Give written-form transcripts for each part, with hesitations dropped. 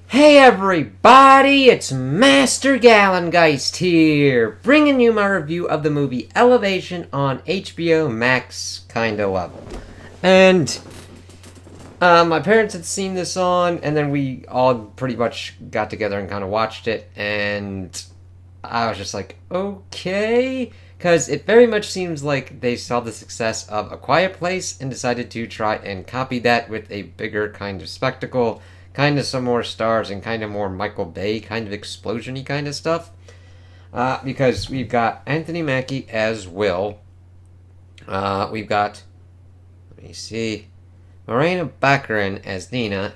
Hey everybody, it's Master Gallengeist here, bringing you my review of the movie Elevation on HBO Max kinda level. And my parents had seen this on, and then we all pretty much got together and kind of watched it, and I was just like, okay, because it very much seems like they saw the success of A Quiet Place and decided to try and copy that with a bigger kind of spectacle, kind of some more stars and kind of more Michael Bay kind of explosion-y kind of stuff. Because we've got Anthony Mackie as Will. We've got, let me see, Morena Baccarin as Nina.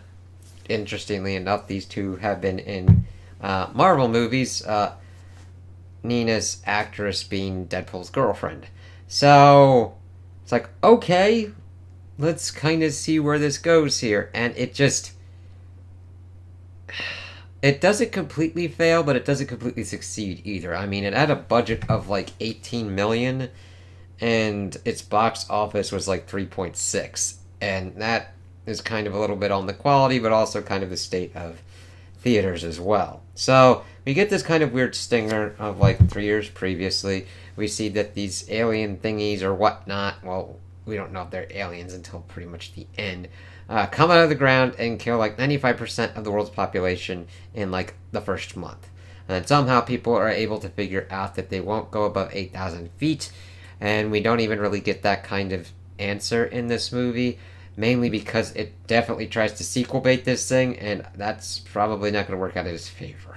Interestingly enough, these two have been in Marvel movies. Nina's actress being Deadpool's girlfriend. So it's like, okay, let's kind of see where this goes here. And it doesn't completely fail, but it doesn't completely succeed either. I mean, it had a budget of like 18 million, and its box office was like 3.6, and that is kind of a little bit on the quality, but also kind of the state of theaters as well. So we get this kind of weird stinger of like 3 years previously. We see that these alien thingies or whatnot, well, we don't know if they're aliens until pretty much the end, come out of the ground and kill like 95% of the world's population in like the first month. And then somehow people are able to figure out that they won't go above 8,000 feet, and we don't even really get that kind of answer in this movie, mainly because it definitely tries to sequel bait this thing, and that's probably not going to work out in his favor.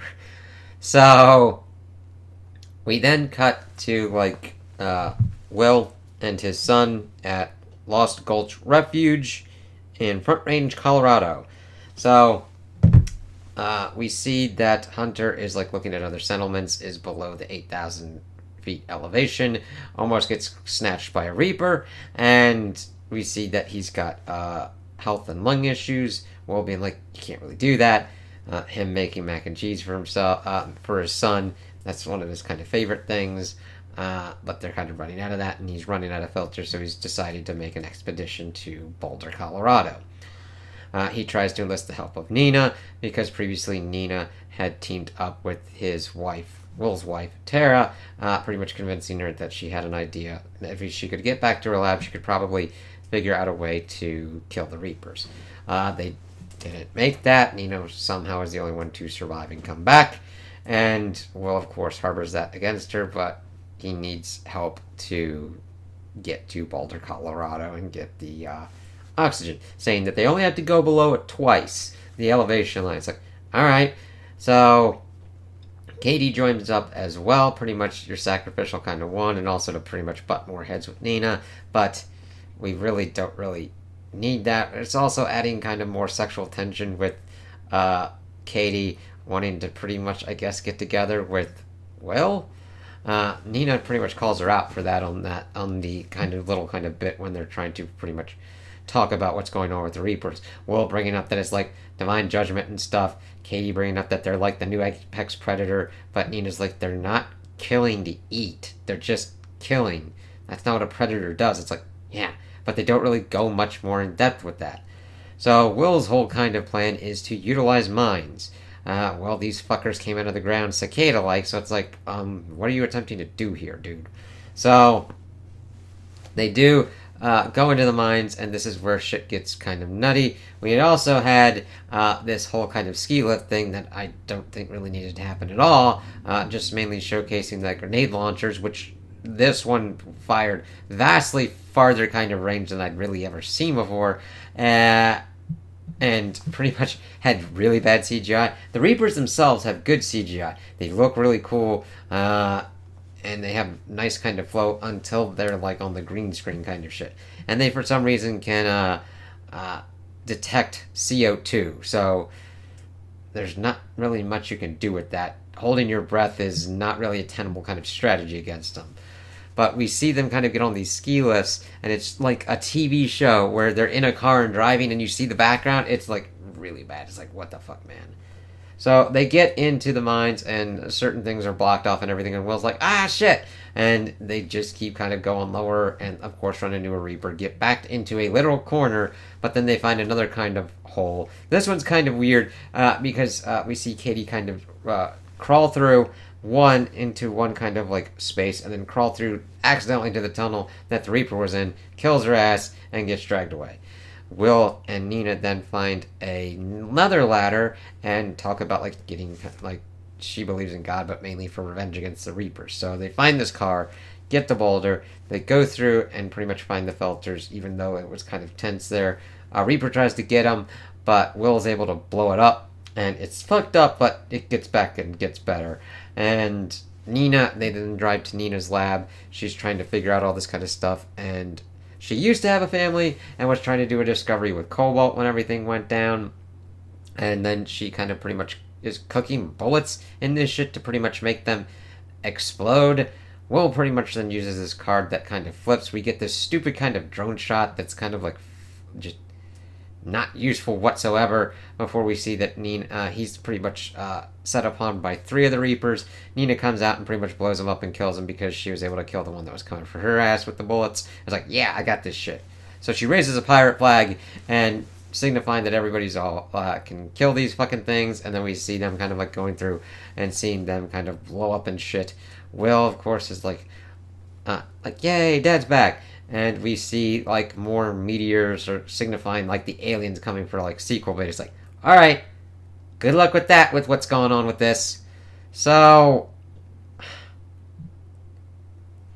So we then cut to like Will and his son at Lost Gulch Refuge in Front Range, Colorado. So we see that Hunter is like looking at other settlements, is below the 8,000 feet elevation, almost gets snatched by a Reaper, and we see that he's got health and lung issues. Will being like, you can't really do that. Him making mac and cheese for himself, for his son. That's one of his kind of favorite things. But they're kind of running out of that, and he's running out of filter, so he's decided to make an expedition to Boulder, Colorado. He tries to enlist the help of Nina, because previously Nina had teamed up with his wife, Will's wife, Tara, pretty much convincing her that she had an idea. If she could get back to her lab, she could probably figure out a way to kill the Reapers. They didn't make that. Nina somehow is the only one to survive and come back, and Will, of course, harbors that against her, but he needs help to get to Boulder, Colorado, and get the oxygen, saying that they only have to go below it twice, the elevation line. It's like, alright. So Katie joins up as well, pretty much your sacrificial kind of one, and also to pretty much butt more heads with Nina, but we really don't really need that. It's also adding kind of more sexual tension with Katie wanting to pretty much, I guess, get together with Will. Nina pretty much calls her out for that on the kind of little kind of bit when they're trying to pretty much talk about what's going on with the Reapers. Will bringing up that it's like divine judgment and stuff. Katie bringing up that they're like the new apex predator, but Nina's like, they're not killing to eat. They're just killing. That's not what a predator does. It's like, yeah, but they don't really go much more in depth with that. So Will's whole kind of plan is to utilize mines. Well, these fuckers came out of the ground cicada-like, so it's like, what are you attempting to do here, dude? So they do go into the mines, and this is where shit gets kind of nutty. We had also had this whole kind of ski lift thing that I don't think really needed to happen at all, just mainly showcasing the grenade launchers, which this one fired vastly farther kind of range than I'd really ever seen before. And pretty much had really bad CGI. The Reapers themselves have good CGI. They look really cool, and they have nice kind of flow until they're like on the green screen kind of shit. And they, for some reason, can detect CO2. So there's not really much you can do with that. Holding your breath is not really a tenable kind of strategy against them. But we see them kind of get on these ski lifts, and it's like a TV show where they're in a car and driving, and you see the background. It's like really bad. It's like, what the fuck, man? So they get into the mines, and certain things are blocked off and everything, and Will's like, ah, shit! And they just keep kind of going lower, and of course run into a Reaper, get backed into a literal corner, but then they find another kind of hole. This one's kind of weird, because we see Katie kind of crawl through into one kind of like space, and then crawl through accidentally to the tunnel that the Reaper was in, kills her ass, and gets dragged away. Will and Nina then find another ladder and talk about like getting like she believes in God, but mainly for revenge against the Reapers. So they find this car, get the boulder, they go through and pretty much find the filters, even though it was kind of tense there. Reaper tries to get him, but Will is able to blow it up, and it's fucked up, but it gets back and gets better. And Nina, they then drive to Nina's lab. She's trying to figure out all this kind of stuff, and she used to have a family and was trying to do a discovery with Cobalt when everything went down. And then she kind of pretty much is cooking bullets in this shit to pretty much make them explode. Will pretty much then uses this card that kind of flips. We get this stupid kind of drone shot that's kind of like just not useful whatsoever before we see that Nina, he's pretty much set upon by 3 of the Reapers. Nina comes out and pretty much blows him up and kills him because she was able to kill the one that was coming for her ass with the bullets. It's like, yeah, I got this shit. So she raises a pirate flag and signifying that everybody's all can kill these fucking things, and then we see them kind of like going through and seeing them kind of blow up and shit. Will, of course, is like, yay, Dad's back. And we see like more meteors or signifying like the aliens coming for like sequel, but it's like, alright, good luck with that, with what's going on with this. So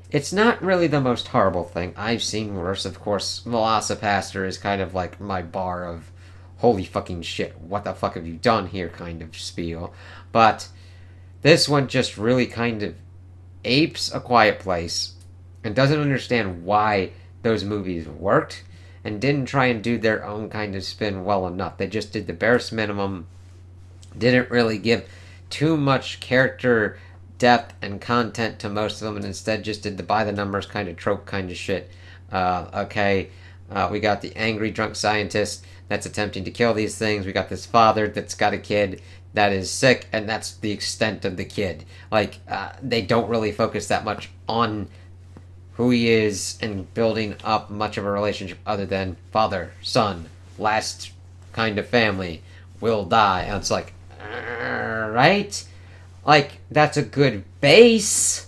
it's not really the most horrible thing. I've seen worse, of course. Velocipaster is kind of like my bar of holy fucking shit, what the fuck have you done here kind of spiel. But this one just really kind of apes A Quiet Place and doesn't understand why those movies worked and didn't try and do their own kind of spin well enough. They just did the barest minimum, didn't really give too much character depth and content to most of them, and instead just did the by the numbers kind of trope kind of shit. We got the angry drunk scientist that's attempting to kill these things. We got this father that's got a kid that is sick, and that's the extent of the kid. Like, they don't really focus that much on who he is and building up much of a relationship other than father, son, last kind of family, will die. And it's like, right? Like, that's a good base,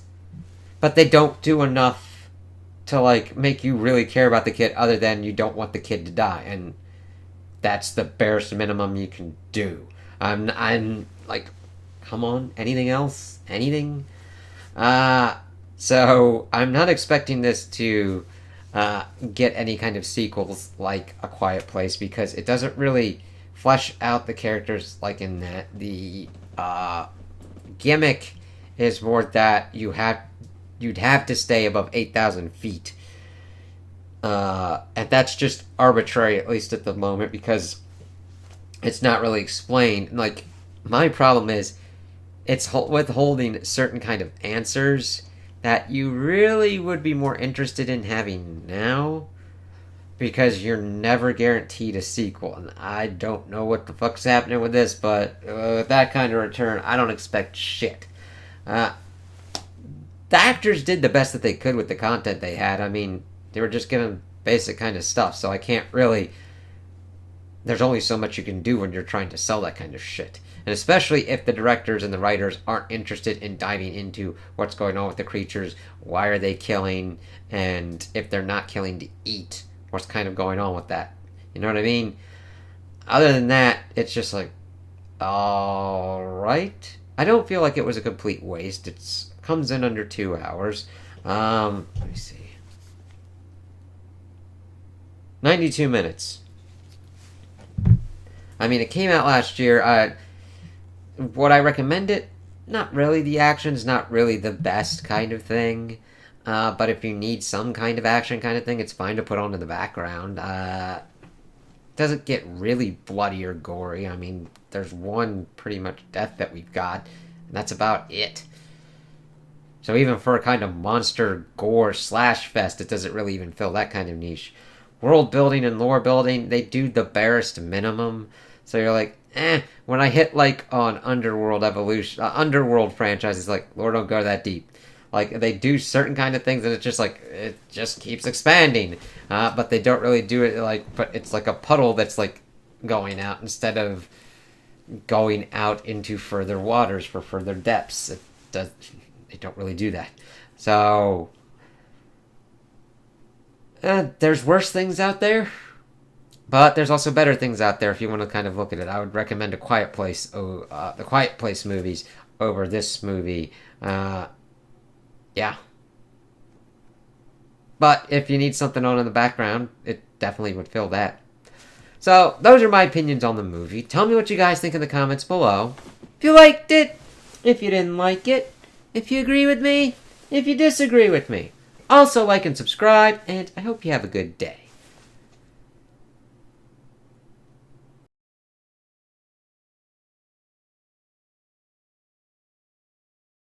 but they don't do enough to, like, make you really care about the kid other than you don't want the kid to die. And that's the barest minimum you can do. I'm like, come on, anything else? Anything? So I'm not expecting this to get any kind of sequels like A Quiet Place, because it doesn't really flesh out the characters like in that. The gimmick is more that you'd have to stay above 8,000 feet. And that's just arbitrary, at least at the moment, because it's not really explained. Like, my problem is it's withholding certain kind of answers that you really would be more interested in having now, because you're never guaranteed a sequel. And I don't know what the fuck's happening with this, but with that kind of return, I don't expect shit. The actors did the best that they could with the content they had. I mean, they were just given basic kind of stuff, so I can't really... There's only so much you can do when you're trying to sell that kind of shit. And especially if the directors and the writers aren't interested in diving into what's going on with the creatures, why are they killing, and if they're not killing to eat, what's kind of going on with that. You know what I mean? Other than that, it's just like, alright. I don't feel like it was a complete waste. It comes in under 2 hours. Let me see. 92 minutes. I mean, it came out last year. Would I recommend it? Not really. The action's not really the best kind of thing. But if you need some kind of action kind of thing, it's fine to put on in the background. Doesn't get really bloody or gory. I mean, there's one pretty much death that we've got, and that's about it. So even for a kind of monster gore slash fest, it doesn't really even fill that kind of niche. World building and lore building, they do the barest minimum. So you're like, eh. When I hit like on Underworld franchises, like Lord, don't go that deep. Like they do certain kind of things, and it's just like it just keeps expanding. But they don't really do it like, but it's like a puddle that's like going out instead of going out into further waters for further depths. They don't really do that. So there's worse things out there, but there's also better things out there if you want to kind of look at it. I would recommend the Quiet Place movies over this movie. Yeah. But if you need something on in the background, it definitely would fill that. So, those are my opinions on the movie. Tell me what you guys think in the comments below. If you liked it, if you didn't like it, if you agree with me, if you disagree with me. Also, like and subscribe, and I hope you have a good day.